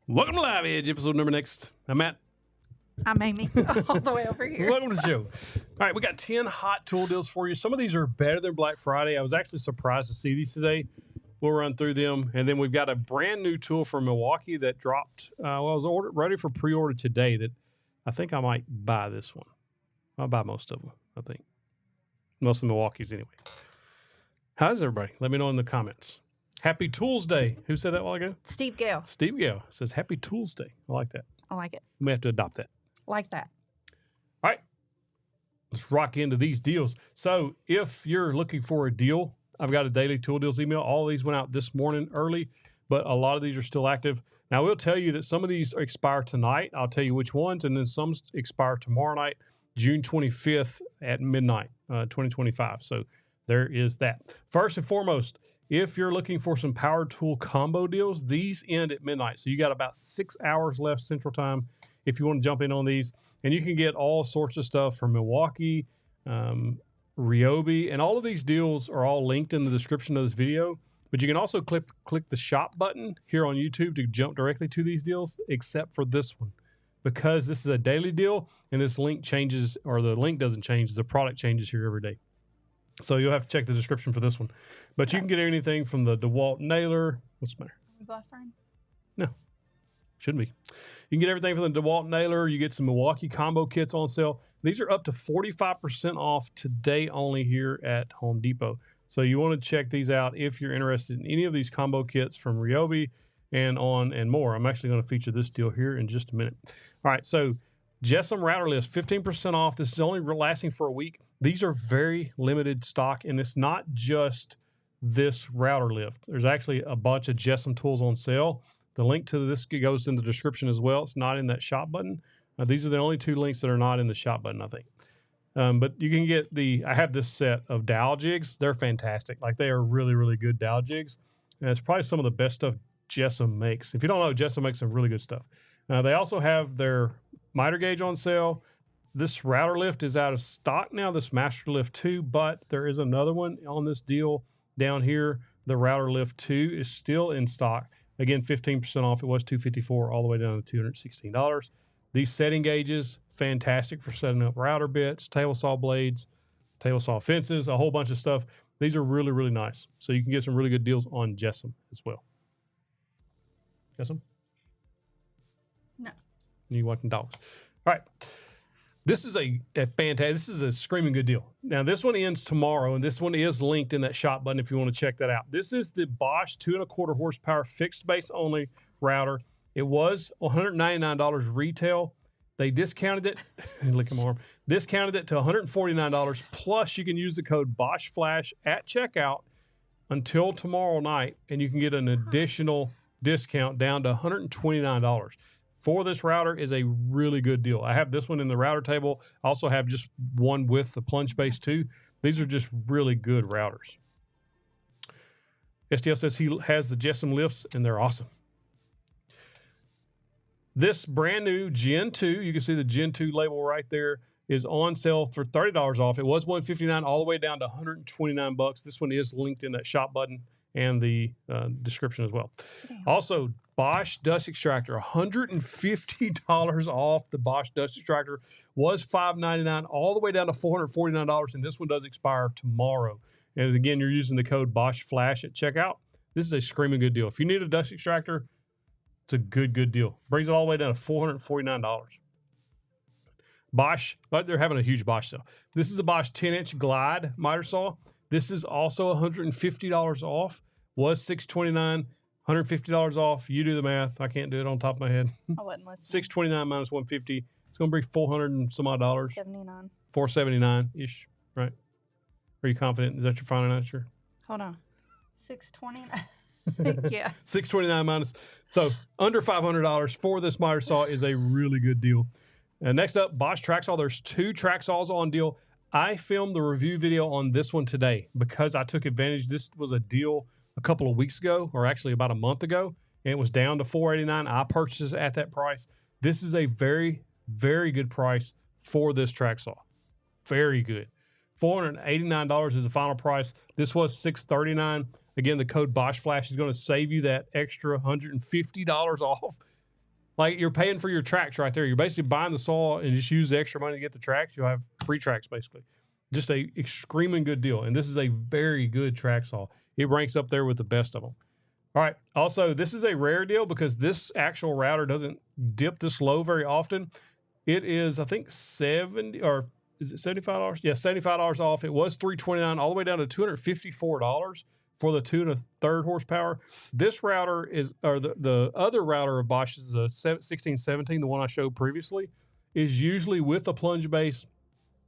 Welcome to Live Edge, episode number next. I'm Matt. I'm Amy, all the way over here. Welcome to the show. All right, we got 10 hot tool deals for you. Some of these are better than Black Friday. I was actually surprised to see these today. We'll run through them. And then we've got a brand new tool from Milwaukee that dropped. I was ready for pre-order today that I think I might buy this one. I'll buy most of them, I think. Most of Milwaukee's anyway. How's everybody? Let me know in the comments. Happy Tools Day. Who said that a while ago? Steve Gale. Steve Gale says Happy Tools Day. I like that. I like it. We may have to adopt that. Like that. All right. Let's rock into these deals. So if you're looking for a deal, I've got a daily tool deals email. All of these went out this morning early, but a lot of these are still active. Now, we'll tell you that some of these expire tonight. I'll tell you which ones, and then some expire tomorrow night, June 25th at midnight, 2025. So there is that. First and foremost, if you're looking for some power tool combo deals, these end at midnight. So you got about 6 hours left Central Time if you want to jump in on these. And you can get all sorts of stuff from Milwaukee, Ryobi, and all of these deals are all linked in the description of this video. But you can also click the shop button here on YouTube to jump directly to these deals, except for this one. Because this is a daily deal and this link changes, or the link doesn't change, the product changes here every day. So you'll have to check the description for this one. But you can get anything from the DeWalt nailer. What's the matter? No. Shouldn't be. You can get everything from the DeWalt nailer. You get some Milwaukee combo kits on sale. These are up to 45% off today only here at Home Depot. So you want to check these out if you're interested in any of these combo kits from Ryobi and more. I'm actually going to feature this deal here in just a minute. All right, so Jessom router list, 15% off. This is only lasting for a week. These are very limited stock, and it's not just this router lift. There's actually a bunch of Jessom tools on sale. The link to this goes in the description as well. It's not in that shop button. These are the only two links that are not in the shop button, I think. But you can get I have this set of dowel jigs. They're fantastic. Like, they are really, really good dowel jigs. And it's probably some of the best stuff Jessom makes. If you don't know, Jessom makes some really good stuff. They also have their miter gauge on sale. This router lift is out of stock now, this Master Lift 2, but there is another one on this deal down here. The router lift 2 is still in stock. Again, 15% off. It was $254 all the way down to $216. These setting gauges, fantastic for setting up router bits, table saw blades, table saw fences, a whole bunch of stuff. These are really, really nice. So you can get some really good deals on Jessom as well. Jessom? No. You watching dogs. All right. This is a fantastic, this is a screaming good deal. Now, this one ends tomorrow, and this one is linked in that shop button if you want to check that out. This is the Bosch 2.25 horsepower fixed base only router. It was $199 retail. They discounted it, look at my arm, discounted it to $149, plus you can use the code BoschFlash at checkout until tomorrow night, and you can get an additional discount down to $129. For this router is a really good deal. I have this one in the router table. I also have just one with the plunge base too. These are just really good routers. STL says he has the Jessom lifts and they're awesome. This brand new Gen 2, you can see the Gen 2 label right there, is on sale for $30 off. It was $159 all the way down to $129. This one is linked in that shop button and the description as well. Damn. Also, Bosch dust extractor, $150 off. The Bosch dust extractor was $599 all the way down to $449, and this one does expire tomorrow. And again, you're using the code BoschFlash at checkout. This is a screaming good deal. If you need a dust extractor, it's a good deal. Brings it all the way down to $449. Bosch, but they're having a huge Bosch sale. This is a Bosch 10-inch glide miter saw. This is also $150 off. Was $629, $150 off. You do the math. I can't do it on top of my head. I wasn't listening. $629 minus $150. It's going to be $400 and some odd dollars. $79. $479-ish, right? Are you confident? Is that your final answer? Hold on. $629. Yeah. $629 minus. So under $500 for this miter saw is a really good deal. Next up, Bosch track saw. There's 2 track saws on deal. I filmed the review video on this one today because I took advantage. This was a deal a couple of weeks ago, or actually about a month ago, and it was down to $489. I purchased it at that price. This is a very, very good price for this track saw. Very good. $489 is the final price. This was $639. Again, the code BoschFlash is going to save you that extra $150 off. Like, you're paying for your tracks right there. You're basically buying the saw and just use the extra money to get the tracks. You'll have free tracks, basically. Just a extremely good deal. And this is a very good track saw. It ranks up there with the best of them. All right. Also, this is a rare deal because this actual router doesn't dip this low very often. It is, I think, $70 or is it $75? Yeah, $75 off. It was $329 all the way down to $254 for the 2 1/3 horsepower. This router is, or the other router of Bosch is a 1617, the one I showed previously, is usually with a plunge base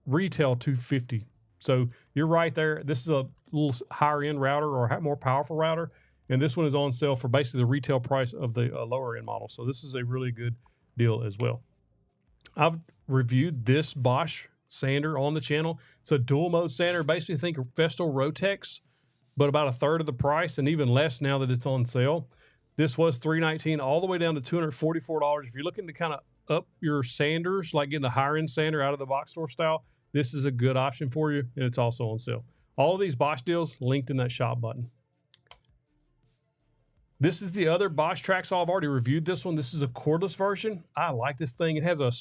retail $250. So you're right there. This is a little higher end router or more powerful router. And this one is on sale for basically the retail price of the lower end model. So this is a really good deal as well. I've reviewed this Bosch sander on the channel. It's a dual mode sander. Basically think Festool Rotex, but about 1/3 of the price and even less now that it's on sale. This was $319 all the way down to $244. If you're looking to kind of up your sanders, like getting the higher end sander out of the box store style, this is a good option for you, and it's also on sale. All of these Bosch deals linked in that shop button. This is the other Bosch track saw. I've already reviewed this one. This is a cordless version. I like this thing. It has a,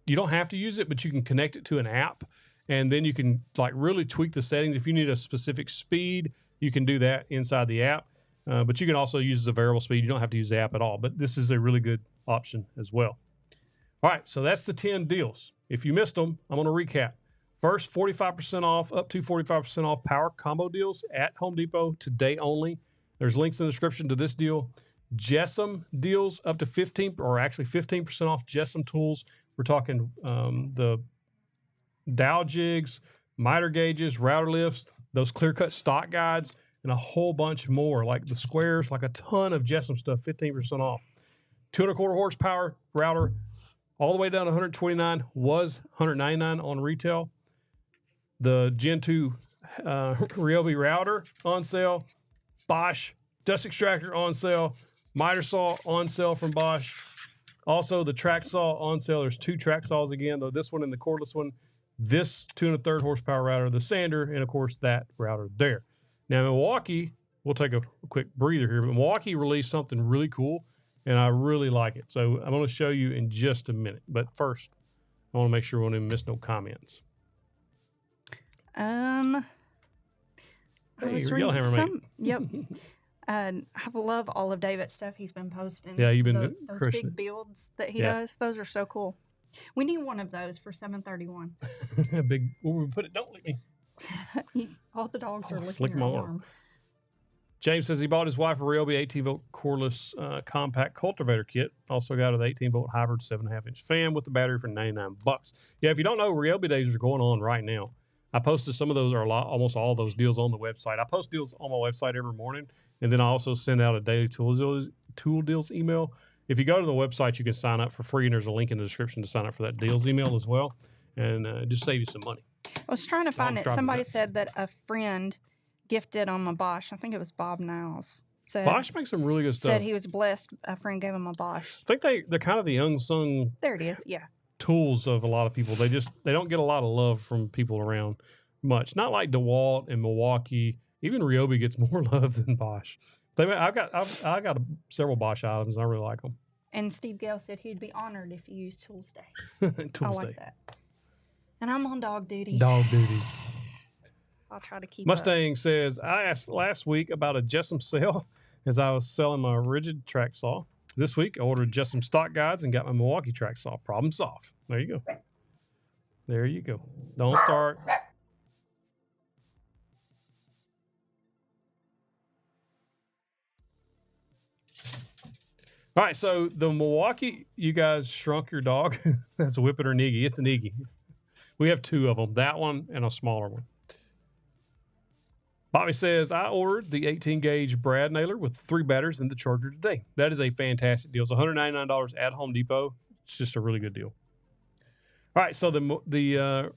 you don't have to use it, but you can connect it to an app, and then you can like really tweak the settings. If you need a specific speed, you can do that inside the app. But you can also use the variable speed. You don't have to use the app at all, but this is a really good option as well. All right, so that's the 10 deals. If you missed them, I'm going to recap. First, 45% off, up to 45% off power combo deals at Home Depot today only. There's links in the description to this deal. Jessom deals up to 15% off Jessom tools. We're talking the dowel jigs, miter gauges, router lifts, those clear-cut stock guides, and a whole bunch more, like the squares, like a ton of Jessom stuff, 15% off. 2 1/4 horsepower router, all the way down to $129, was $199 on retail. The Gen 2 Ryobi router on sale. Bosch Dust extractor on sale. Miter saw on sale from Bosch. Also, the track saw on sale. There's 2 track saws again, though this one and the cordless one. This 2 1/3 horsepower router, the sander, and of course that router there. Now, Milwaukee, we'll take a quick breather here. Milwaukee released something really cool, and I really like it. So I'm going to show you in just a minute. But first, I want to make sure we don't miss no comments. I Hey, was your reading Yellowhammer some. Yep. I love all of David's stuff he's been posting. Yeah, you've been those crushing big it. builds that he Yeah. does. Those are so cool. We need one of those for 731. Big, where we put it? Don't lick me. All the dogs are Flick licking my your arm. arm. James says he bought his wife a Ryobi 18-volt cordless compact cultivator kit. Also got an 18-volt hybrid 7.5-inch fan with the battery for $99. Yeah, if you don't know, Ryobi days are going on right now. I posted some of those, or almost all of those deals on the website. I post deals on my website every morning, and then I also send out a daily tool deals email. If you go to the website, you can sign up for free, and there's a link in the description to sign up for that deals email as well, and just save you some money. I was trying to find it. driving Somebody nuts. said that a friend gifted on my Bosch. I think it was Bob Niles. Said, Bosch makes some really good stuff. said he was blessed. A friend gave him a Bosch. I think they're kind of the unsung There it is. Yeah. tools of a lot of people. They don't get a lot of love from people around much. Not like DeWalt and Milwaukee. Even Ryobi gets more love than Bosch. I got several Bosch items. And I really like them. And Steve Gale said he'd be honored if you used Tools Day. I like that. And I'm on dog duty. Dog duty. I'll try to keep Mustang says, I asked last week about a Jessam sale as I was selling my rigid track saw. This week, I ordered Jessam stock guides and got my Milwaukee track saw. Problem solved. There you go. There you go. Don't start. All right, so the Milwaukee, you guys shrunk your dog. That's a Whippet or an Iggy. It's an Iggy. We have 2 of them, that one and a smaller one. Bobby says, I ordered the 18-gauge Brad nailer with 3 batteries and the charger today. That is a fantastic deal. It's $199 at Home Depot. It's just a really good deal. All right, so the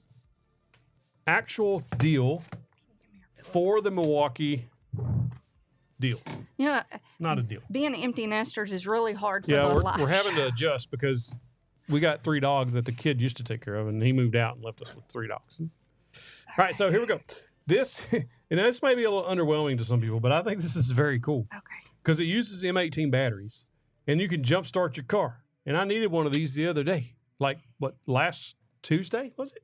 actual deal for the Milwaukee deal. You know, Not a deal. being empty nesters is really hard for Yeah, the we're life. having to adjust because we got 3 dogs that the kid used to take care of, and he moved out and left us with 3 dogs. All right, so here we go. This, and this may be a little underwhelming to some people, but I think this is very cool Okay. because it uses M18 batteries, and you can jumpstart your car. And I needed one of these the other day, like last Tuesday was it?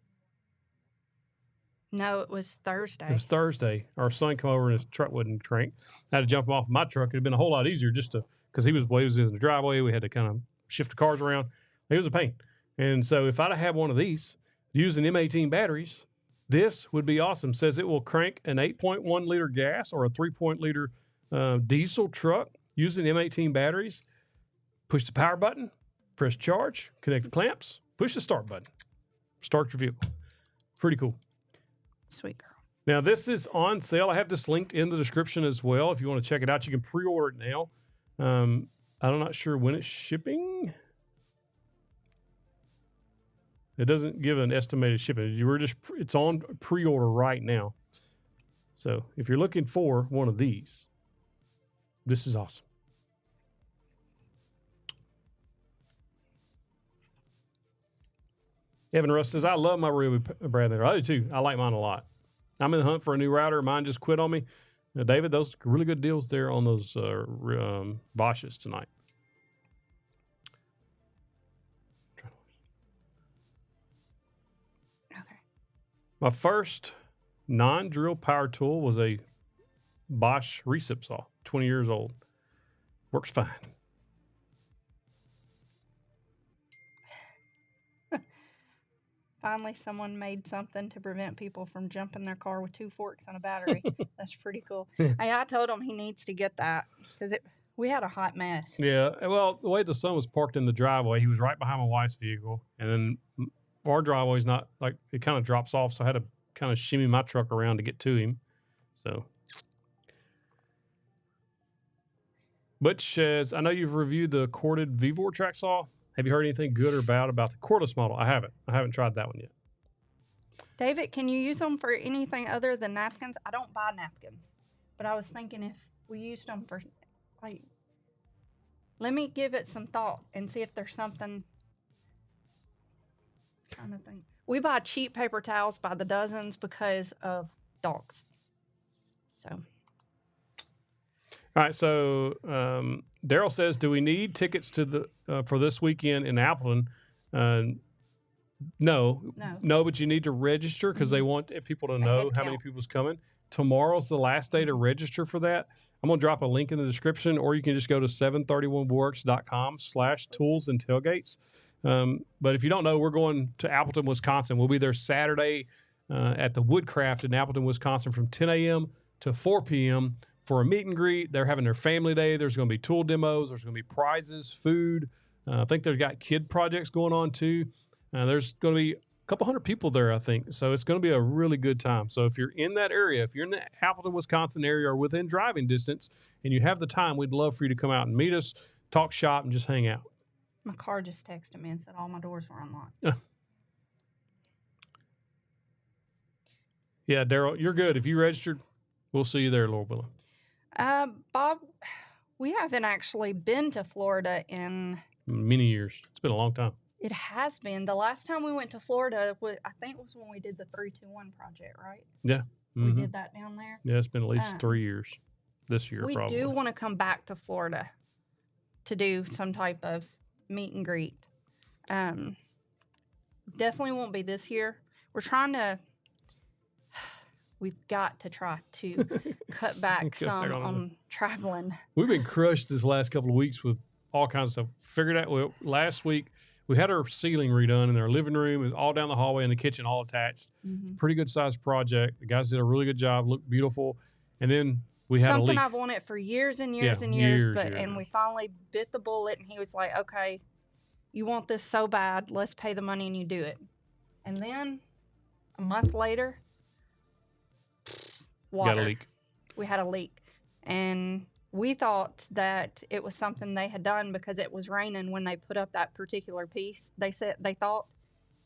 No, it was Thursday. It was Thursday. Our son come over and his truck wouldn't crank. I had to jump him off my truck. It'd been a whole lot easier just to because he was in the driveway. We had to kind of shift the cars around. It was a pain. And so if I'd have had one of these using M18 batteries, this would be awesome. Says it will crank an 8.1 liter gas or a 3.0 liter diesel truck using M18 batteries. Push the power button, press charge, connect the clamps, push the start button, start your vehicle. Pretty cool. Sweet girl. Now, this is on sale. I have this linked in the description as well. If you want to check it out, you can pre-order it now. I'm not sure when it's shipping. It doesn't give an estimated shipping. It's on pre-order right now. So if you're looking for one of these, this is awesome. Evan Russ says, I love my Ryobi Brad nailer. I do too. I like mine a lot. I'm in the hunt for a new router. Mine just quit on me. Now, David, those are really good deals there on those Bosches tonight. Okay. My first non-drill power tool was a Bosch recip saw, 20 years old. Works fine. Finally, someone made something to prevent people from jumping their car with 2 forks and a battery. That's pretty cool. Hey, I told him he needs to get that because we had a hot mess. Yeah, well, the way the son was parked in the driveway, he was right behind my wife's vehicle, and then our driveway's not like it kind of drops off, so I had to kind of shimmy my truck around to get to him. So, Butch says, I know you've reviewed the corded Vevor track saw. Have you heard anything good or bad about the cordless model? I haven't. I haven't tried that one yet. David, can you use them for anything other than napkins? I don't buy napkins, but I was thinking we used them for, like, let me give it some thought and see if there's something. I'm trying to think. We buy cheap paper towels by the dozens because of dogs. So. All right. So Daryl says, do we need tickets to the for this weekend in Appleton? No, but you need to register because they want people to know how many people's coming. Tomorrow's the last day to register for that. I'm going to drop a link in the description, or you can just go to 731works.com/tools and tailgates. But if you don't know, we're going to Appleton, Wisconsin. We'll be there Saturday at the Woodcraft in Appleton, Wisconsin from 10 a.m. to 4 p.m. for a meet and greet. They're having their family day. There's going to be tool demos. There's going to be prizes, food. I think they've got kid projects going on too. There's going to be a couple hundred people there, I think. So it's going to be a really good time. So if you're in that area, if you're in the Appleton, Wisconsin area or within driving distance and you have the time, we'd love for you to come out and meet us, talk shop, and just hang out. My car just texted me and said all my doors were unlocked. Yeah, Daryl, you're good. If you registered, we'll see you there, Lord willing. Bob, we haven't actually been to Florida in many years. It's been a long time. It has been. The last time we went to Florida, I think, was when we did the 321 project, right? Yeah. We did that down there. Yeah, it's been at least 3 years. This year, we probably. do want to come back to Florida to do some type of meet and greet. Definitely won't be this year. We've got to try to cut back some on traveling. We've been crushed this last couple of weeks with all kinds of stuff. Figured out, well, last week we had our ceiling redone in our living room. It was all down the hallway and the kitchen, all attached. Mm-hmm. Pretty good sized project. The guys did a really good job. Looked beautiful. And then we had something a leak. I've wanted for years and years and years. And we finally bit the bullet. And he was like, "Okay, you want this so bad. Let's pay the money and you do it." And then a month later, water. Got a leak. We had a leak, and we thought that it was something they had done because it was raining when they put up that particular piece. They thought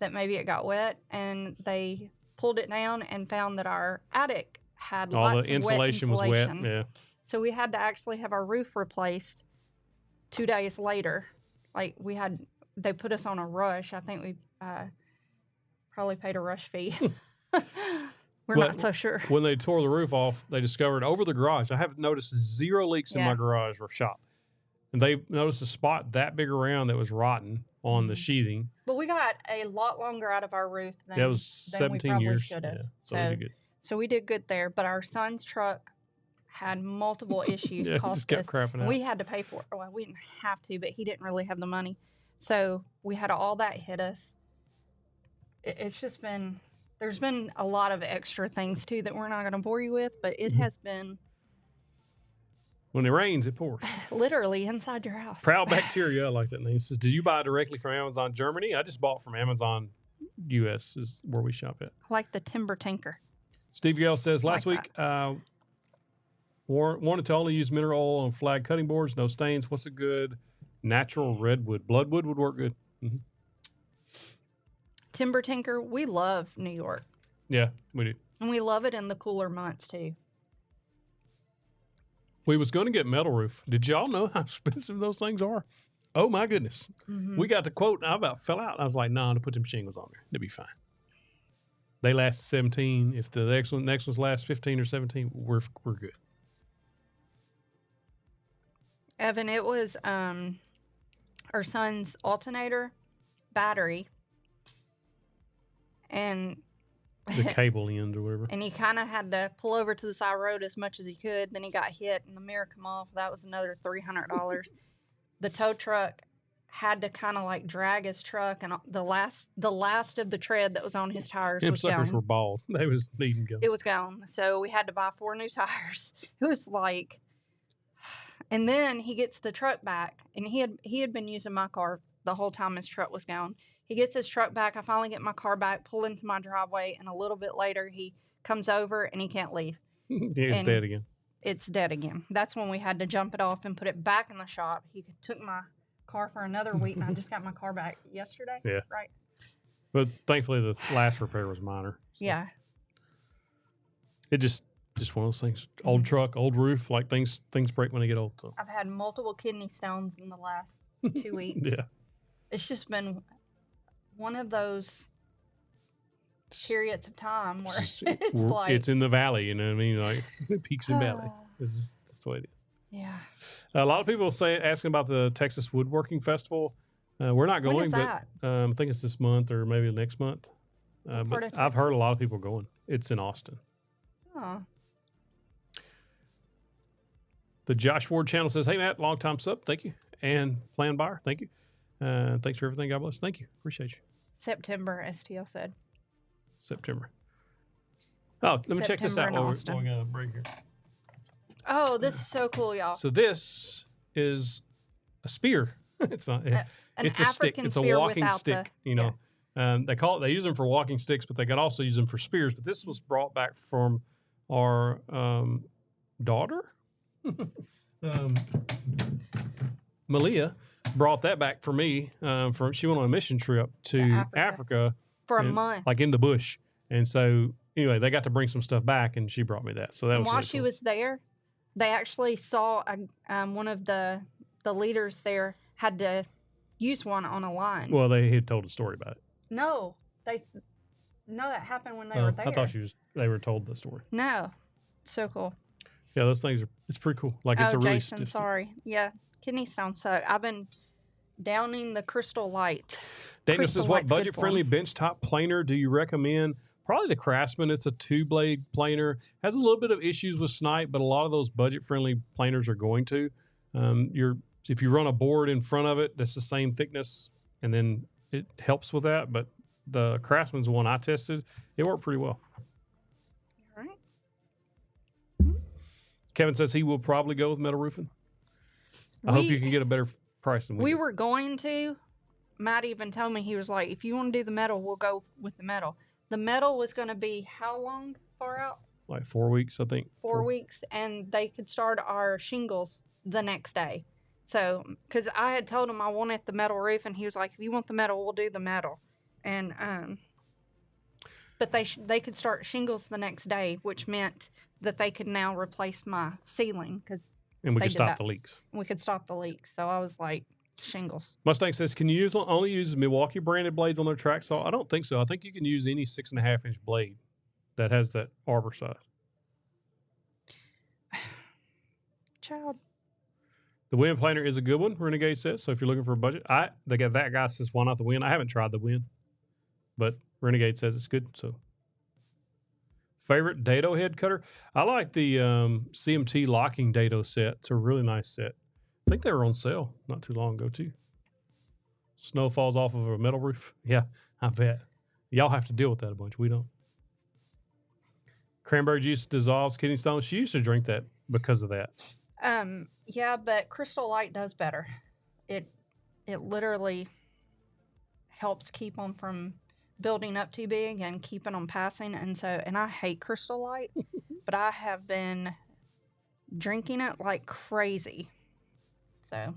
that maybe it got wet, and they pulled it down and found that our attic had all lots the of insulation wet insulation. Was wet. Yeah. So we had to actually have our roof replaced 2 days later. Like they put us on a rush. I think we probably paid a rush fee. We're not so sure. When they tore the roof off, they discovered over the garage. I have noticed 0 leaks in my garage or shop. And they noticed a spot that big around that was rotten on the sheathing. But we got a lot longer out of our roof than, that was 17 we years. should have. Yeah, so we did good. So we did good there. But our son's truck had multiple issues. Just kept crapping out. We had to pay for it. Well, we didn't have to, but he didn't really have the money. So we had all that hit us. It's just been... There's been a lot of extra things, too, that we're not going to bore you with, but it has been... When it rains, it pours. Literally inside your house. Proud Bacteria, I like that name. It says, did you buy directly from Amazon Germany? I just bought from Amazon US is where we shop at. I like the Timber Tinker. Steve Gale says, last week, wanted to only use mineral oil on flag cutting boards, no stains. What's a good natural redwood? Bloodwood would work good. Mm-hmm. Timber Tinker, we love New York. Yeah, we do. And we love it in the cooler months, too. We was going to get metal roof. Did y'all know how expensive those things are? Oh, my goodness. Mm-hmm. We got the quote, and I about fell out. I was like, nah, to put them shingles on there. They'll be fine. They last 17. If the next ones last 15 or 17, we're good. Evan, it was our son's alternator battery. And the cable end or whatever. And he kind of had to pull over to the side road as much as he could. Then he got hit and the mirror come off. That was another $300. The tow truck had to kind of like drag his truck, and the last of the tread that was on his tires was gone. Suckers were bald. They was needing to go. It was gone. So we had to buy 4 new tires. It was like, and then he gets the truck back, and he had been using my car the whole time his truck was gone. He gets his truck back. I finally get my car back, pull into my driveway, and a little bit later, he comes over, and he can't leave. It's dead again. It's dead again. That's when we had to jump it off and put it back in the shop. He took my car for another week, and I just got my car back yesterday. Yeah. Right. But thankfully, the last repair was minor. So. Yeah. It just Just one of those things. Old truck, old roof, like things break when they get old. So I've had multiple kidney stones in the last 2 weeks. yeah, It's just been one of those periods of time where it's like it's in the valley. You know what I mean? Like peaks and valleys. It's just the way it is. Yeah. A lot of people asking about the Texas Woodworking Festival. We're not going, When is but I think it's this month or maybe next month. But I've heard a lot of people going. It's in Austin. Oh. The Josh Ward channel says, "Hey Matt, long time sub, thank you, and plan buyer, thank you. Thanks for everything. God bless. Thank you. Appreciate you." September, STL said. September. Oh, let me check this out while we got a break here. Oh, this is so cool, y'all. So this is a spear. It's not. It's a stick. It's a walking stick. You know, they use them for walking sticks, but they could also use them for spears. But this was brought back from our daughter. Malia brought that back for me. She went on a mission trip to Africa for a month, like in the bush. And so anyway, they got to bring some stuff back, and she brought me that. So that was while really she cool. was there, they actually saw one of the leaders there had to use one on a line. Well, they had told a story about it. No, that happened when they were there. I thought they were told the story. No, so cool. Yeah, those things it's pretty cool. Like it's a really Jason, sorry. Yeah, kidney stone. So I've been downing the Crystal Light. Dana says, what budget-friendly benchtop planer do you recommend? Probably the Craftsman. It's a 2-blade planer. Has a little bit of issues with snipe, but a lot of those budget-friendly planers are going to. If you run a board in front of it, that's the same thickness, and then it helps with that. But the Craftsman's the one I tested. It worked pretty well. All right. Kevin says he will probably go with metal roofing. I hope you can get a better price than we were going to. Matt even told me, he was like, if you want to do the metal, we'll go with the metal. The metal was going to be how long far out? Like 4 weeks, I think. 4 weeks, and they could start our shingles the next day. So, because I had told him I wanted the metal roof, and he was like, if you want the metal, we'll do the metal. And, but they could start shingles the next day, which meant that they could now replace my ceiling. And we could stop the leaks. We could stop the leaks. So I was like, shingles. Mustang says, can you only use Milwaukee branded blades on their track saw? I don't think so. I think you can use any 6.5-inch blade that has that arbor size. Child. The wind planer is a good one, Renegade says. So if you're looking for a budget, that guy says, why not the wind? I haven't tried the wind, but Renegade says it's good. So favorite dado head cutter? I like the CMT locking dado set. It's a really nice set. I think they were on sale not too long ago too. Snow falls off of a metal roof. Yeah, I bet. Y'all have to deal with that a bunch. We don't. Cranberry juice dissolves kidney stones. She used to drink that because of that. Yeah, but Crystal Light does better. It literally helps keep them from building up too big and keeping them passing. And I hate Crystal Light, but I have been drinking it like crazy. So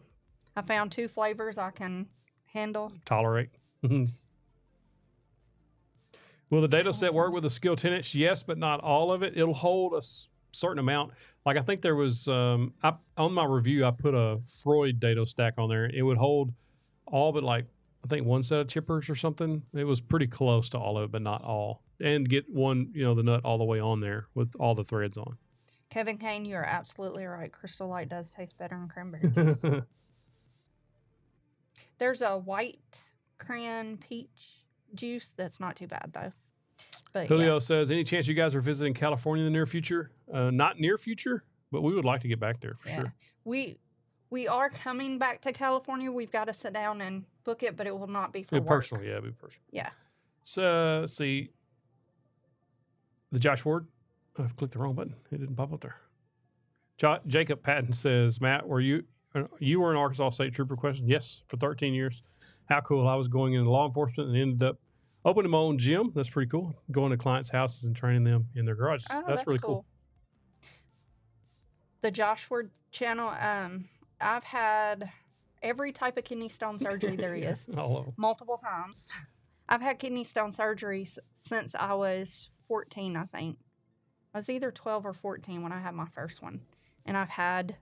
I found 2 flavors I can handle. Tolerate. Will the dado set work with a Skill 10-inch? Yes, but not all of it. It'll hold a certain amount. Like I think there was, on my review, I put a Freud dado stack on there. It would hold all but like, I think 1 set of chippers or something. It was pretty close to all of it, but not all. And get one, the nut all the way on there with all the threads on. Kevin Kane, you are absolutely right. Crystal Light does taste better than cranberry juice. There's a white cran peach juice that's not too bad though. But Julio says, any chance you guys are visiting California in the near future? Not near future, but we would like to get back there for sure. We are coming back to California. We've got to sit down and book it, but it will not be for work. Personal, yeah, it'll be personal. Yeah. So, let's see. The Josh Ward. I clicked the wrong button. It didn't pop up there. Jacob Patton says, Matt, were you were an Arkansas State Trooper question? Yes, for 13 years. How cool. I was going into law enforcement and ended up opening my own gym. That's pretty cool. Going to clients' houses and training them in their garages. Oh, that's really cool. The Josh Ward channel, I've had every type of kidney stone surgery there is. All of them. Multiple times. I've had kidney stone surgeries since I was 14, I think. I was either 12 or 14 when I had my first one. And I've had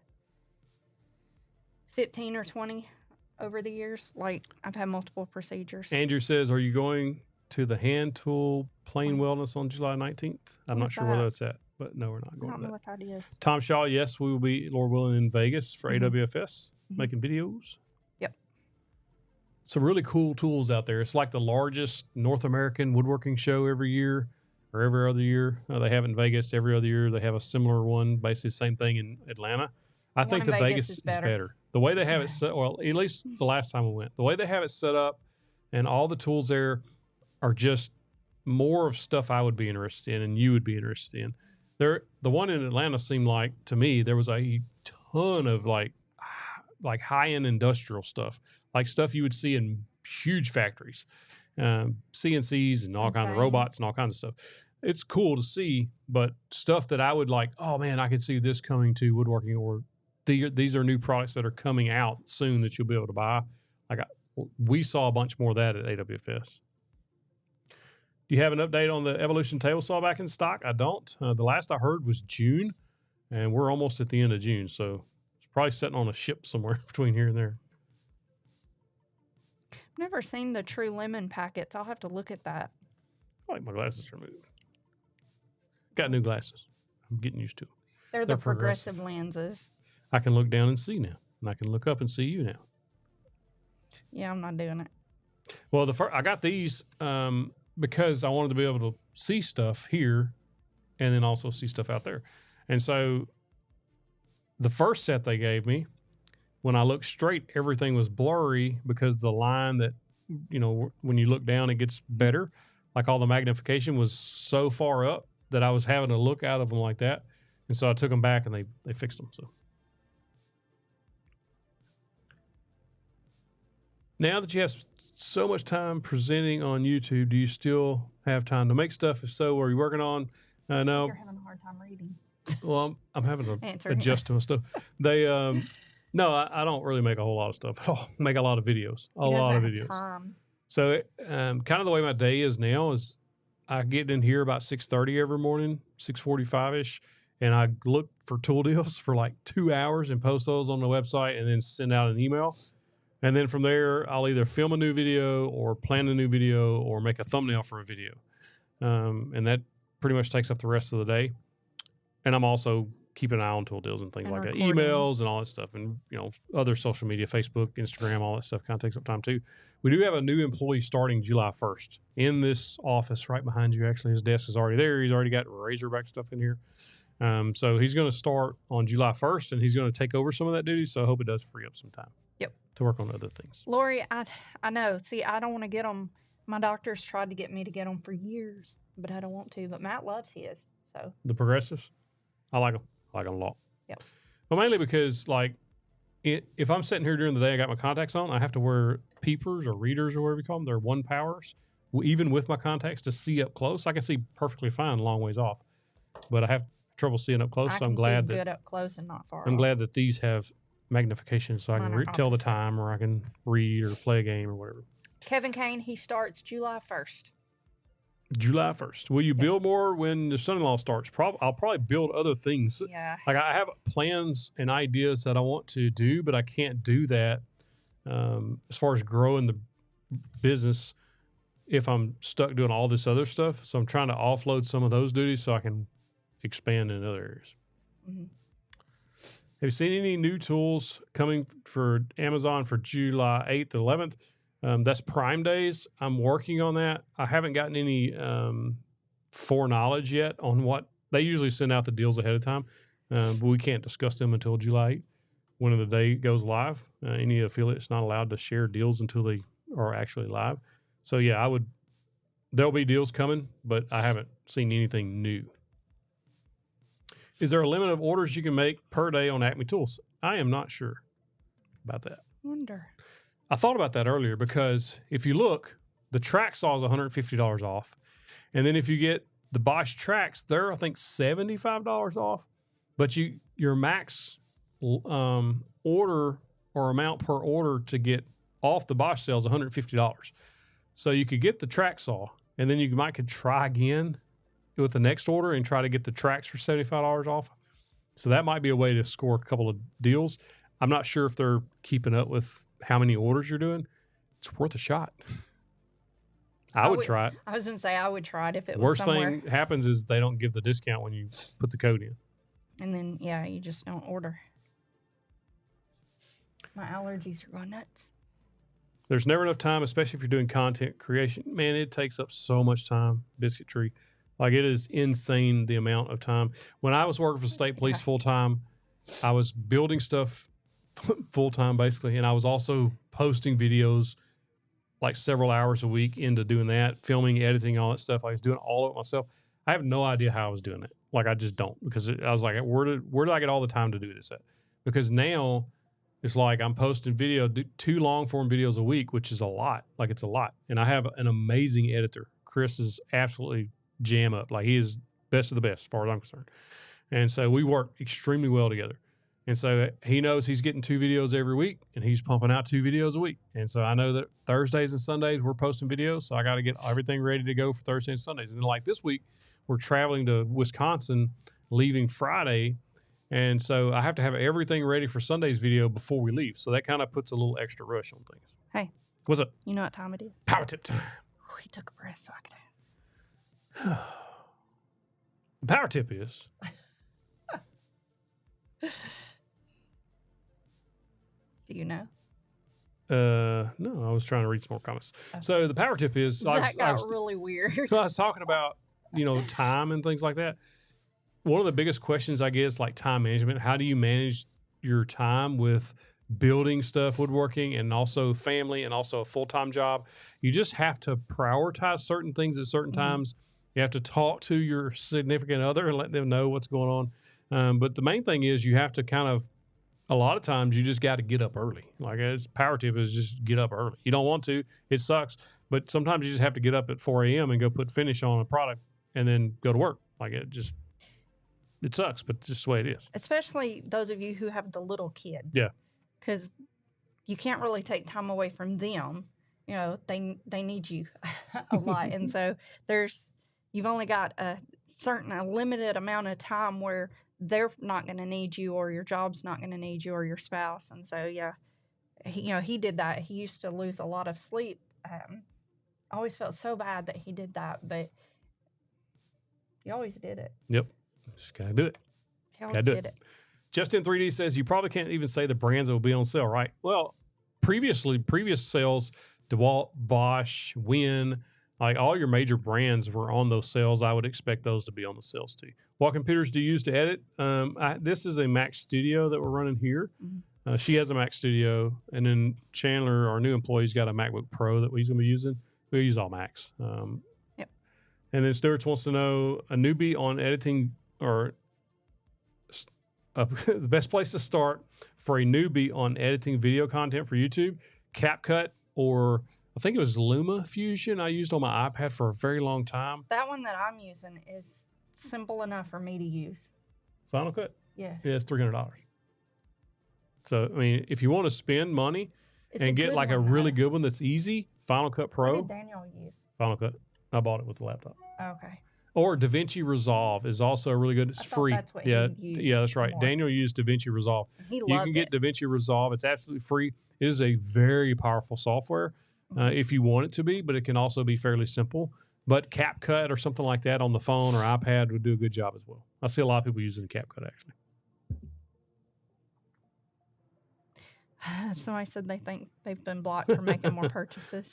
15 or 20 over the years. Like, I've had multiple procedures. Andrew says, are you going to the hand tool plane wellness on July 19th? I'm not sure where that's at, but no, we're not going to that. I don't know what that is. Tom Shaw, yes, we will be, Lord willing, in Vegas for AWFS, making videos. Yep. Some really cool tools out there. It's like the largest North American woodworking show every year or every other year. They have it in Vegas every other year. They have a similar one, basically the same thing in Atlanta. I think the Vegas is better. The way they have it set, well, at least the last time we went, the way they have it set up and all the tools there are just more of stuff I would be interested in and you would be interested in. The one in Atlanta seemed like, to me, there was a ton of like high-end industrial stuff, like stuff you would see in huge factories, CNCs and all kinds of robots and all kinds of stuff. It's cool to see, but stuff that I would like, oh man, I could see this coming to woodworking, or these are new products that are coming out soon that you'll be able to buy. We saw a bunch more of that at AWFS. Do you have an update on the Evolution table saw back in stock? I don't. The last I heard was June, and we're almost at the end of June, so it's probably sitting on a ship somewhere between here and there. I've never seen the True Lemon packets. I'll have to look at that. I like my glasses removed. Got new glasses. I'm getting used to them. They're the progressive lenses. I can look down and see now, and I can look up and see you now. Yeah, I'm not doing it. Well, I got these because I wanted to be able to see stuff here and then also see stuff out there. And so the first set they gave me, when I looked straight, everything was blurry because the line that, when you look down, it gets better. Like all the magnification was so far up that I was having to look out of them like that. And so I took them back and they fixed them. So now that you have so much time presenting on YouTube, do you still have time to make stuff? If so, what are you working on? No. You're having a hard time reading. Well, I'm having to adjust to my stuff. No, I don't really make a whole lot of stuff at all. I make a lot of videos. A lot of videos. Time. So kind of the way my day is now is I get in here about 6:30 every morning, 6:45-ish, and I look for tool deals for like 2 hours and post those on the website and then send out an email. And then from there, I'll either film a new video or plan a new video or make a thumbnail for a video. And that pretty much takes up the rest of the day. And I'm also keeping an eye on tool deals and things like that, emails and all that stuff. And, other social media, Facebook, Instagram, all that stuff kind of takes up time too. We do have a new employee starting July 1st in this office right behind you. Actually, his desk is already there. He's already got Razorback stuff in here. So he's going to start on July 1st and he's going to take over some of that duty. So I hope it does free up some time. Yep. To work on other things. Lori, I know. See, I don't want to get them. My doctor's tried to get me to get them for years, but I don't want to. But Matt loves his. So the progressives, I like them. I like them a lot. Yep. But mainly because, if I'm sitting here during the day, I got my contacts on, I have to wear peepers or readers or whatever you call them. They're 1-powers. Even with my contacts to see up close, I can see perfectly fine a long ways off. But I have trouble seeing up close, so I'm glad that good up close and not far. I'm glad that these have magnification so I can tell the time, or I can read or play a game or whatever. Kevin Kane, he starts July 1st. July 1st. Will you build more when the son-in-law starts? I'll probably build other things. Yeah. Like I have plans and ideas that I want to do, but I can't do that as far as growing the business if I'm stuck doing all this other stuff. So I'm trying to offload some of those duties so I can expand in other areas. Mm-hmm. Have you seen any new tools coming for Amazon for July 8th and 11th? That's Prime Days. I'm working on that. I haven't gotten any foreknowledge yet on what they usually send out the deals ahead of time, but we can't discuss them until July 8th when the day goes live. Any affiliate's not allowed to share deals until they are actually live. So yeah, there'll be deals coming, but I haven't seen anything new. Is there a limit of orders you can make per day on Acme Tools? I am not sure about that. Wonder. I thought about that earlier because if you look, the track saw is $150 off. And then if you get the Bosch tracks, they're, I think, $75 off. But your max order or amount per order to get off the Bosch sale is $150. So you could get the track saw, and then you could try again with the next order and try to get the tracks for $75 off. So that might be a way to score a couple of deals. I'm not sure if they're keeping up with how many orders you're doing. It's worth a shot. I would try it. I was going to say I would try it if it was Worst somewhere. thing happens is they don't give the discount when you put the code in. And then, yeah, you just don't order. My allergies are going nuts. There's never enough time, especially if you're doing content creation. Man, it takes up so much time, Biscuit Tree. Like, it is insane the amount of time. When I was working for state police full-time, I was building stuff full-time, basically, and I was also posting videos like several hours a week into doing that, filming, editing, all that stuff. I was doing all of it myself. I have no idea how I was doing it. Like, I just don't, because I was like, where did I get all the time to do this at? Because now it's like I'm posting 2 long-form videos a week, which is a lot. Like, it's a lot. And I have an amazing editor. Chris is absolutely jam up. Like, he is best of the best as far as I'm concerned. And so we work extremely well together. And so he knows he's getting 2 videos every week, and he's pumping out 2 videos a week. And so I know that Thursdays and Sundays we're posting videos, so I got to get everything ready to go for Thursdays and Sundays. And then, like, this week, we're traveling to Wisconsin, leaving Friday, and so I have to have everything ready for Sunday's video before we leave. So that kind of puts a little extra rush on things. Hey. What's up? You know what time it is? Power tip time. He took a breath so I could ask. The power tip is... Do you know? No, I was trying to read some more comments. Okay. So the power tip is... That got really weird. So I was talking about, time and things like that. One of the biggest questions I get is like time management. How do you manage your time with building stuff, woodworking, and also family, and also a full-time job? You just have to prioritize certain things at certain times. You have to talk to your significant other and let them know what's going on. But the main thing is you have to a lot of times you just got to get up early. Like, power tip is just get up early. You don't want to, it sucks, but sometimes you just have to get up at 4 a.m. and go put finish on a product and then go to work. Like, it sucks, but it's just the way it is. Especially those of you who have the little kids. Yeah. Because you can't really take time away from them. They need you a lot. And so you've only got a limited amount of time where they're not going to need you, or your job's not going to need you, or your spouse. And so, yeah, he did that. He used to lose a lot of sleep. I always felt so bad that he did that, but he always did it. Yep. Just got to do it. He always did it. Justin 3D says, you probably can't even say the brands that will be on sale, right? Well, previous sales, DeWalt, Bosch, Win, like all your major brands were on those sales. I would expect those to be on the sales too. What computers do you use to edit? This is a Mac Studio that we're running here. Mm-hmm. She has a Mac Studio, and then Chandler, our new employee's got a MacBook Pro that he's going to be using. We use all Macs. Yep. And then Stewart's wants to know a newbie on editing, or the best place to start for a newbie on editing video content for YouTube, CapCut, or I think it was Luma Fusion I used on my iPad for a very long time. That one that I'm using is simple enough for me to use. Final Cut? Yes. Yeah, it's $300. So, I mean, if you want to spend money and get like a really good one that's easy, Final Cut Pro. What did Daniel use? Final Cut. I bought it with the laptop. Okay. Or DaVinci Resolve is also a really good. It's free. That's what he used yeah, that's right. More. Daniel used DaVinci Resolve. He loved You can get DaVinci Resolve. It's absolutely free. It is a very powerful software if you want it to be, but it can also be fairly simple. But CapCut or something like that on the phone or iPad would do a good job as well. I see a lot of people using CapCut actually. Somebody said they think they've been blocked for making more purchases.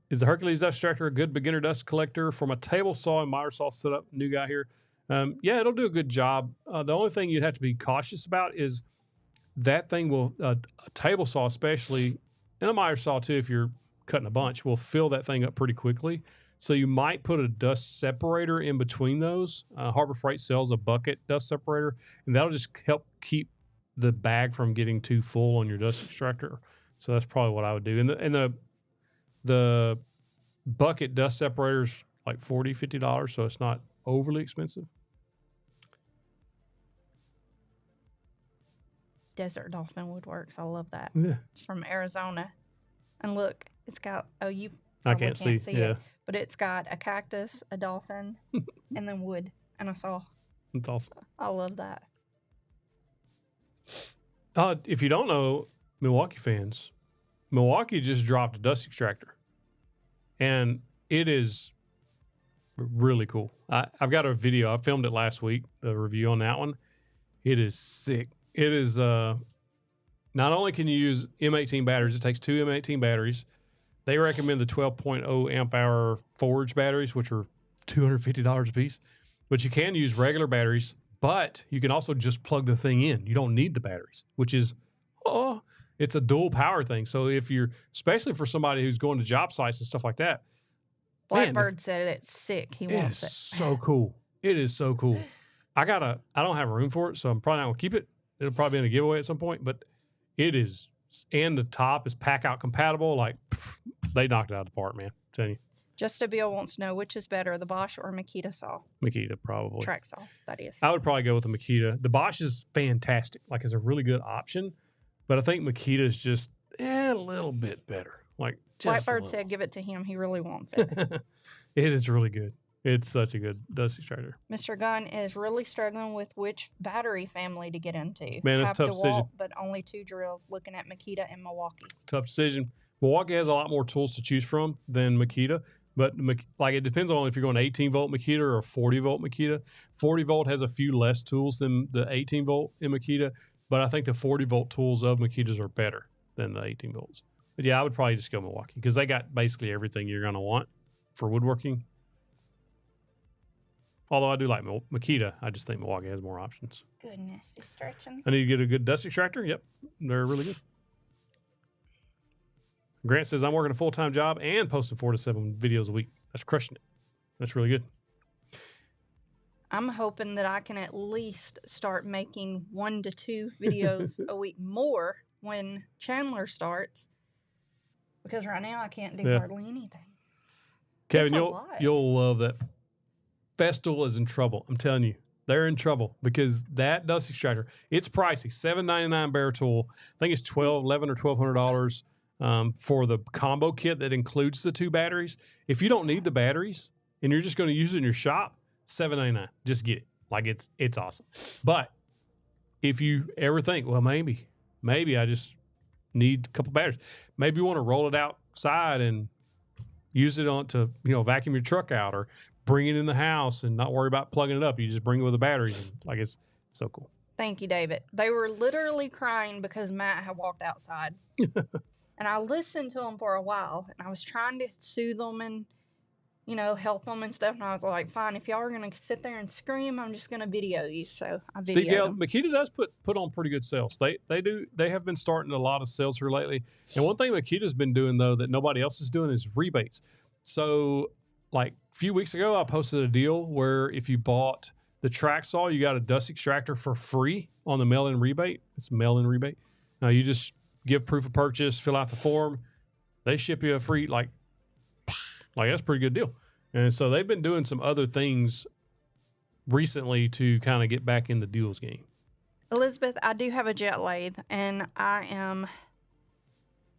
Is the Hercules dust extractor a good beginner dust collector from a table saw and miter saw setup? New guy here. Yeah, it'll do a good job. The only thing you'd have to be cautious about is that thing will, a table saw especially, and a miter saw too if you're cutting a bunch, will fill that thing up pretty quickly. So you might put a dust separator in between those. Harbor Freight sells a bucket dust separator, and that'll just help keep the bag from getting too full on your dust extractor. So that's probably what I would do. And the bucket dust separator's like $40, $50, so it's not overly expensive. Desert Dolphin Woodworks. I love that. Yeah. It's from Arizona. And look, it's got, I probably can't see. Yeah, it, but it's got a cactus, a dolphin, and then wood and a saw. that's awesome. I love that. If you don't know, Milwaukee fans, Milwaukee just dropped a dust extractor, and it is really cool. I've got a video. I filmed it last week, the review on that one. It is sick. It is not only can you use M18 batteries, it takes two M18 batteries. They recommend the 12.0 amp hour Forge batteries, which are $250 a piece. But you can use regular batteries, but you can also just plug the thing in. You don't need the batteries, which is, it's a dual power thing. So if you're, especially for somebody who's going to job sites and stuff like that, Blackbird said it's sick. He wants it. So cool. It is so cool. I don't have room for it, so I'm probably not going to keep it. It'll probably be in a giveaway at some point, but it is, and the top is pack out compatible. Like, they knocked it out of the park, man. I'm telling you. Just a Bill wants to know which is better, the Bosch or Makita saw? Makita, probably. Track saw, that is. I would probably go with the Makita. The Bosch is fantastic. Like, it's a really good option, but I think Makita is just a little bit better. Like, just Blackbird said give it to him. He really wants it. It is really good. It's such a good dust extractor. Mr. Gunn is really struggling with which battery family to get into. Man, it's a tough decision. But only 2 drills, looking at Makita and Milwaukee. It's a tough decision. Milwaukee has a lot more tools to choose from than Makita, but like it depends on if you're going 18-volt Makita or 40-volt Makita. 40-volt has a few less tools than the 18-volt in Makita, but I think the 40-volt tools of Makitas are better than the 18-volts. But yeah, I would probably just go Milwaukee because they got basically everything you're going to want for woodworking. Although I do like Makita, I just think Milwaukee has more options. Goodness, he's stretching. I need to get a good dust extractor. Yep, they're really good. Grant says, I'm working a full-time job and posting 4 to 7 videos a week. That's crushing it. That's really good. I'm hoping that I can at least start making 1 to 2 videos a week more when Chandler starts. Because right now I can't do hardly anything. Kevin, you'll love that. Festool is in trouble. I'm telling you, they're in trouble because that dust extractor, it's pricey. $7.99 bare tool. I think it's $11 or $1,200 for the combo kit that includes the 2 batteries. If you don't need the batteries and you're just going to use it in your shop, $7.99. Just get it. Like it's awesome. But if you ever think, well, maybe I just need a couple batteries. Maybe you want to roll it outside and use it on to vacuum your truck out or bring it in the house and not worry about plugging it up. You just bring it with the batteries. And, like, it's so cool. Thank you, David. They were literally crying because Matt had walked outside. And I listened to them for a while, and I was trying to soothe them and, help them and stuff. And I was like, fine, if y'all are going to sit there and scream, I'm just going to video you. So I videoed them. Makita does put on pretty good sales. They have been starting a lot of sales here lately. And one thing Makita's been doing, though, that nobody else is doing is rebates. So, like, a few weeks ago, I posted a deal where if you bought the track saw, you got a dust extractor for free on the mail-in rebate. It's a mail-in rebate. Now, you just give proof of purchase, fill out the form. They ship you a free, like that's a pretty good deal. And so they've been doing some other things recently to kind of get back in the deals game. Elizabeth, I do have a jet lathe, and I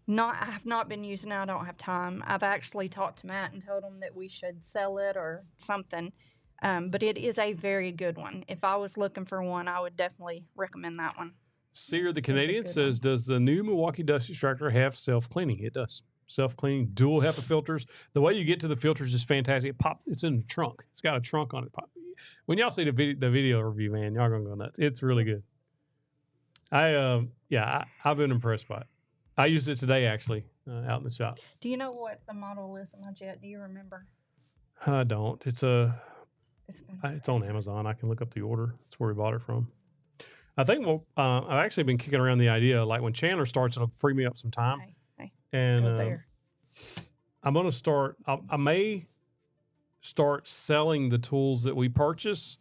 have not been using it. I don't have time. I've actually talked to Matt and told him that we should sell it or something. But it is a very good one. If I was looking for one, I would definitely recommend that one. Sear the Canadian says, does the new Milwaukee dust extractor have self-cleaning? It does. Self-cleaning, dual HEPA filters. The way you get to the filters is fantastic. It's in the trunk. It's got a trunk on it. When y'all see the video review, man, y'all gonna go nuts. It's really good. I've been impressed by it. I used it today, actually, out in the shop. Do you know what the model is on my jet? Do you remember? I don't. It's on Amazon. I can look up the order. That's where we bought it from. I think I've actually been kicking around the idea, like when Chandler starts, it'll free me up some time. Hey, and go there. I'm going to start, I may start selling the tools that we purchase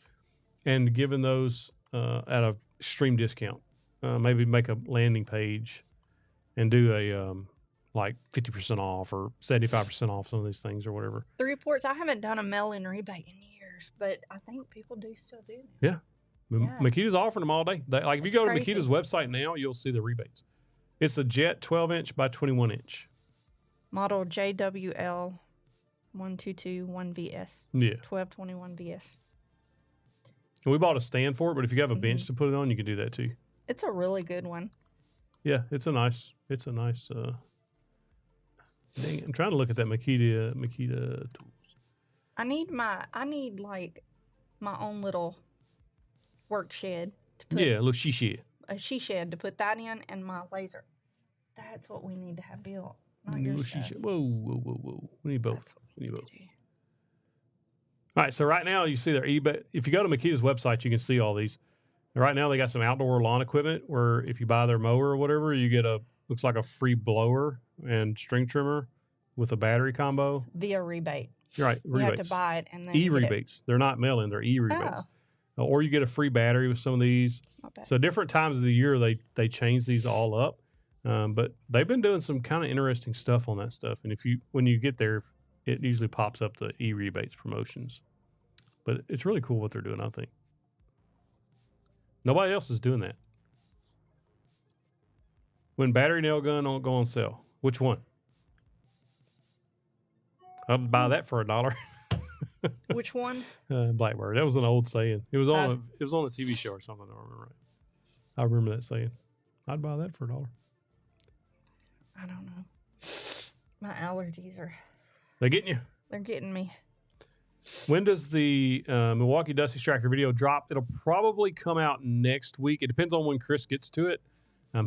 and giving those at a extreme discount. Maybe make a landing page and do a like 50% off or 75% off some of these things or whatever. The reports, I haven't done a mail-in rebate in years, but I think people do still do that. Yeah. Makita's offering them all day. If you go to Makita's website now, you'll see the rebates. It's a Jet 12-inch by 21-inch. Model JWL 1221VS. Yeah. 1221VS. And we bought a stand for it, but if you have a bench Mhm. to put it on, you can do that too. It's a really good one. Yeah, it's a nice. Dang it, I'm trying to look at that Makita tools. I need like my own little work shed to put Yeah, look, she shed. a she shed to put that in, and my laser. That's what we need to have built. Not your Little she stuff. shed. Whoa. We need both. That's what We need we both. need to do. All right, so right now you see their eBay. If you go to Makita's website, you can see all these. Right now they got some outdoor lawn equipment where if you buy their mower or whatever, you get looks like a free blower and string trimmer with a battery combo. Via rebate. You're right, You have rebates. to buy it and then get it. E-rebates. They're not mail-in, they're e-rebates. Or you get a free battery with some of these. It's not bad. So different times of the year they change these all up. But they've been doing some kind of interesting stuff on that stuff. And when you get there, it usually pops up the e-rebates promotions. But it's really cool what they're doing, I think. Nobody else is doing that. When battery nail gun don't go on sale, which one? I'd buy that for $1. Which one? Blackbird. That was an old saying. It was on a TV show or something. I don't remember right. I remember that saying. I'd buy that for $1. I don't know. My allergies They getting you? they're getting me. When does the Milwaukee Dust Extractor video drop? It'll probably come out next week. It depends on when Chris gets to it.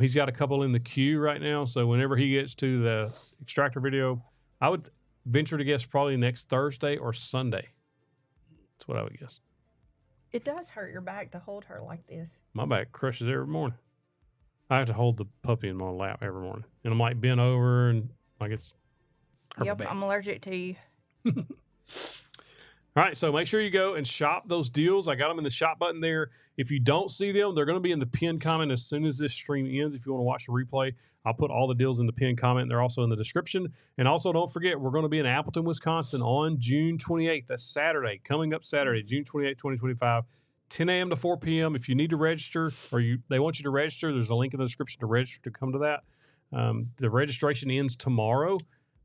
He's got a couple in the queue right now. So whenever he gets to the extractor video, I would venture to guess probably next Thursday or Sunday. That's what I would guess. It does hurt your back to hold her like this. My back crushes every morning. I have to hold the puppy in my lap every morning. And I'm like bent over and like it's hurt my Yep, back. I'm allergic to you. All right, so make sure you go and shop those deals. I got them in the shop button there. If you don't see them, they're going to be in the pinned comment as soon as this stream ends. If you want to watch the replay, I'll put all the deals in the pinned comment. They're also in the description. And also, don't forget, we're going to be in Appleton, Wisconsin on June 28th. That's Saturday, coming up Saturday, June 28th, 2025, 10 a.m. to 4 p.m. If you need to register or they want you to register, there's a link in the description to register to come to that. The registration ends tomorrow,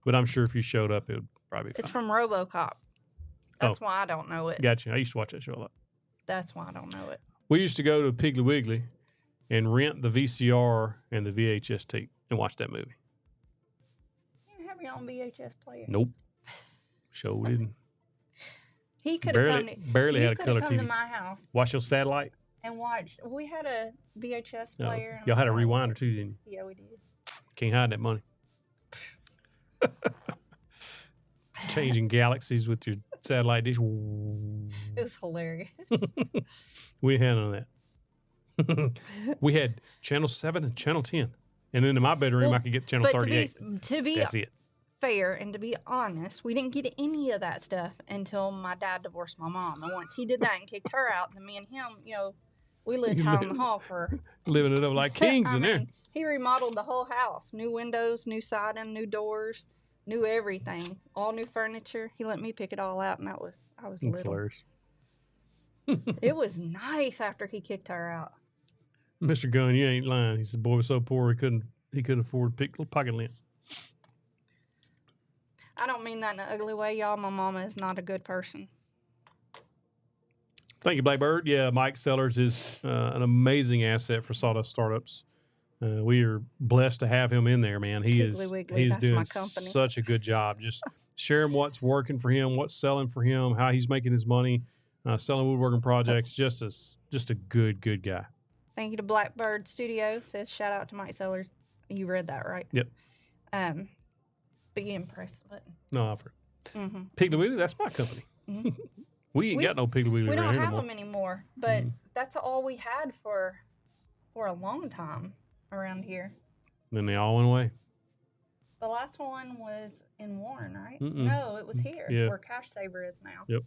but I'm sure if you showed up, it would probably be fine. It's from RoboCop. That's why I don't know it. Gotcha. I used to watch that show a lot. That's why I don't know it. We used to go to Piggly Wiggly and rent the VCR and the VHS tape and watch that movie. You didn't have your own VHS player. Nope. Show didn't. He could have barely had a color come TV. to my house Watch your satellite. and watched. We had a VHS No. player. and Y'all had a satellite. rewinder too, didn't you? Yeah, we did. Can't hide that money. Changing galaxies with your satellite dish. It was hilarious. We didn't have none of that. We had channel 7 and channel 10. And then in my bedroom, Well, I could get channel 38. To be That's it. fair and to be honest, we didn't get any of that stuff until my dad divorced my mom. And once he did that and kicked her out, then me and him, we lived high on the hall for Living it up like kings I in there. mean, he remodeled the whole house. New windows, new siding, new doors, new everything. All new furniture. He let me pick it all out, and I was It's little. hilarious. It was nice after he kicked her out. Mr. Gunn, you ain't lying. He said, boy was so poor he couldn't afford pocket lint. I don't mean that in an ugly way, y'all. My mama is not a good person. Thank you, Blackbird. Yeah, Mike Sellers is an amazing asset for Sawdust Startups. We are blessed to have him in there, man. Piggly Wiggly, He's that's doing my company. such a good job. Just sharing what's working for him, what's selling for him, how he's making his money, selling woodworking projects. Just a good guy. Thank you to Blackbird Studio. Says shout out to Mike Sellers. You read that right? Yep. But you didn't press the button. No, I've heard. Mm-hmm. Piggly Wiggly, that's my company. Mm-hmm. We ain't got no Piggly Wiggly We around don't here have no more. them anymore, but that's all we had for a long time around here. Then they all went away. The last one was in Warren, right? Mm-mm. No, it was here Yeah. where Cash Saver is now. Yep.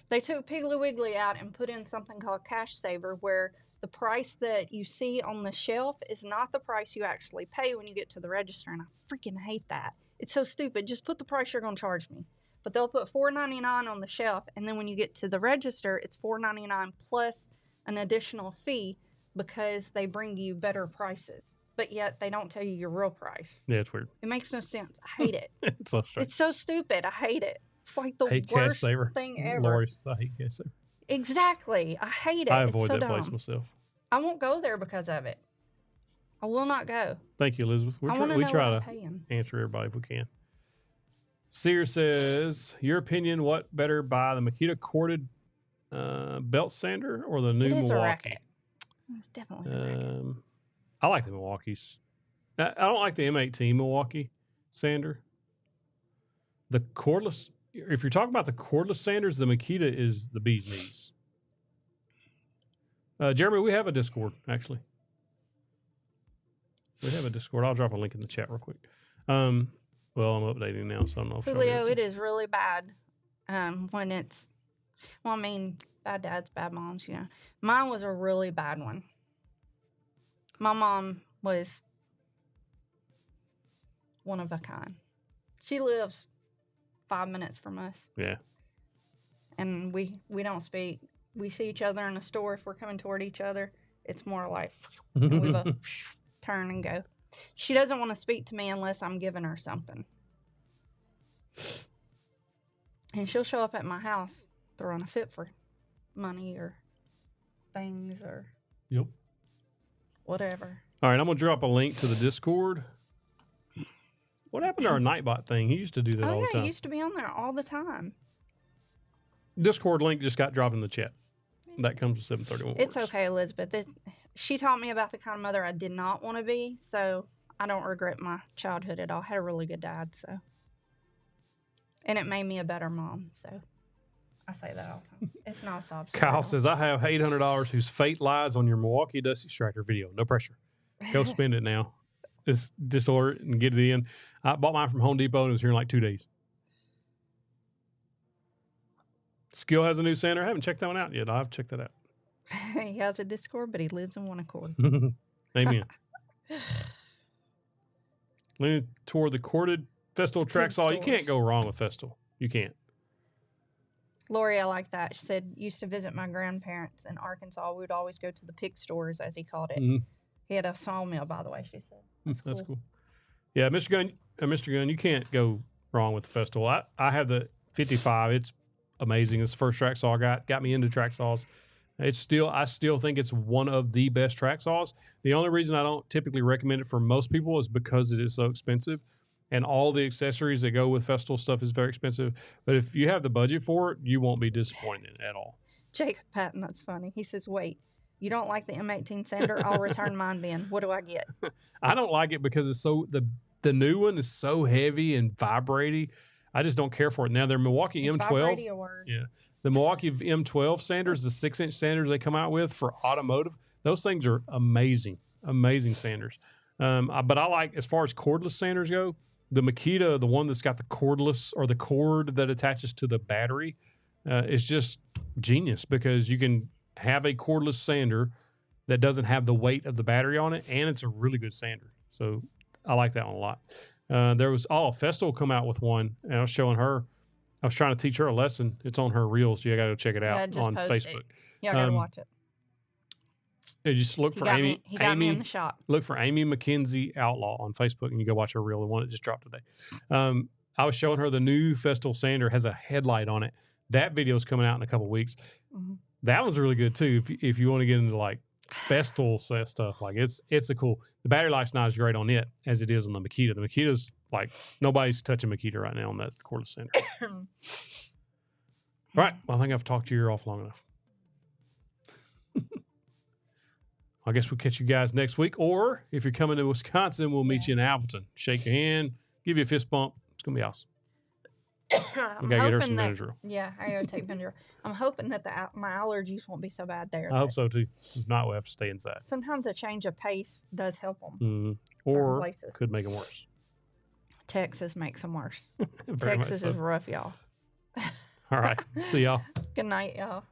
They took Piggly Wiggly out and put in something called Cash Saver, where the price that you see on the shelf is not the price you actually pay when you get to the register, and I freaking hate that. It's so stupid. Just put the price you're going to charge me. But they'll put $4.99 on the shelf, and then when you get to the register, it's $4.99 plus an additional fee because they bring you better prices. but yet they don't tell you your real price. Yeah, it's weird. It makes no sense. I hate it. It's so strange. It's so stupid. I hate it. It's like the Hate worst cash saver. thing ever. Lori says, I hate cash saver. Exactly. I hate it. I It's avoid so that place dumb. myself. I won't go there because of it. I will not go. Thank you, Elizabeth. I want to We know try what to I'm paying. answer everybody if we can. Sear says, your opinion, what better, buy the Makita corded belt sander or the new It is a Milwaukee? racket. It's definitely a racket. I like the Milwaukees. I don't like the M18 Milwaukee sander. The cordless, if you're talking about the cordless sanders, the Makita is the bee's knees. Jeremy, we have a Discord, actually. We have a Discord. I'll drop a link in the chat real quick. Well, I'm updating now, so I don't know if Julio, it is really bad when it's, well, I mean, bad dads, bad moms, you know. Mine was a really bad one. My mom was one of a kind. She lives 5 minutes from us. Yeah. And we don't speak. We see each other in a store. If we're coming toward each other, it's more like, and we both turn and go. She doesn't want to speak to me unless I'm giving her something. And she'll show up at my house throwing a fit for money or things or Yep. whatever. All right, I'm going to drop a link to the Discord. What happened to our Nightbot thing? He used to do that all the time. It used to be on there all the time. Discord link just got dropped in the chat. That comes with 731. It's okay, Elizabeth. She taught me about the kind of mother I did not want to be, so I don't regret my childhood at all. I had a really good dad, so. And it made me a better mom, so. I say that all the time. It's not a sob story. Kyle says, I have $800 whose fate lies on your Milwaukee Dust Extractor video. No pressure. Go spend it now. Just order it and get it in. I bought mine from Home Depot and it was here in like 2 days. Skill has a new sander. I haven't checked that one out yet. I'll have to check that out. He has a Discord, but he lives in one accord. Amen. Leaning toward the corded Festool track saw. You can't go wrong with Festool. You can't. Lori, I like that. She said, used to visit my grandparents in Arkansas. We would always go to the pig stores, as he called it. Mm-hmm. He had a sawmill, by the way, she said. That's cool. Yeah, Mr. Gunn, you can't go wrong with the Festool. I have the 55. It's amazing. It's the first track saw I got me into track saws. I still think it's one of the best track saws. The only reason I don't typically recommend it for most people is because it is so expensive, and all the accessories that go with Festool stuff is very expensive. But if you have the budget for it, you won't be disappointed at all. Jacob Patton, that's funny. He says, wait, you don't like the M18 sander? I'll return mine then. What do I get? I don't like it because it's so the new one is so heavy and vibrating. I just don't care for it. Now, their Milwaukee Is M12. vibrating a word? Yeah. The Milwaukee M12 sanders, the 6-inch sanders they come out with for automotive, those things are amazing, amazing sanders. But I like, as far as cordless sanders go, the Makita, the one that's got the cordless or the cord that attaches to the battery, is just genius because you can have a cordless sander that doesn't have the weight of the battery on it, and it's a really good sander. So I like that one a lot. There was, Festool come out with one, and I was showing her. I was trying to teach her a lesson. It's on her reels. You got to check it out on Facebook. Yeah, I got to watch it. You just look for Amy. He got me in the shop. Look for Amy McKenzie Outlaw on Facebook, and you go watch her reel. The one that just dropped today. I was showing her the new Festool sander has a headlight on it. That video is coming out in a couple of weeks. Mm-hmm. That one's really good too. If you want to get into like Festool stuff, like it's a cool. The battery life's not as great on it as it is on the Makita. The Makita's like nobody's touching Makita right now on that cordless sander. All right. Well, I think I've talked to your ear off long enough. I guess we'll catch you guys next week. Or if you're coming to Wisconsin, we'll meet you in Appleton. Shake your hand, give you a fist bump. It's going to be awesome. We got to get her some Benadryl. Yeah, I got to take Benadryl. I'm hoping that my allergies won't be so bad there. I hope so too. If not, we'll have to stay inside. Sometimes a change of pace does help them. Mm-hmm. Or could make them worse. Texas makes them worse. Texas is rough, y'all. All right. See y'all. Good night, y'all.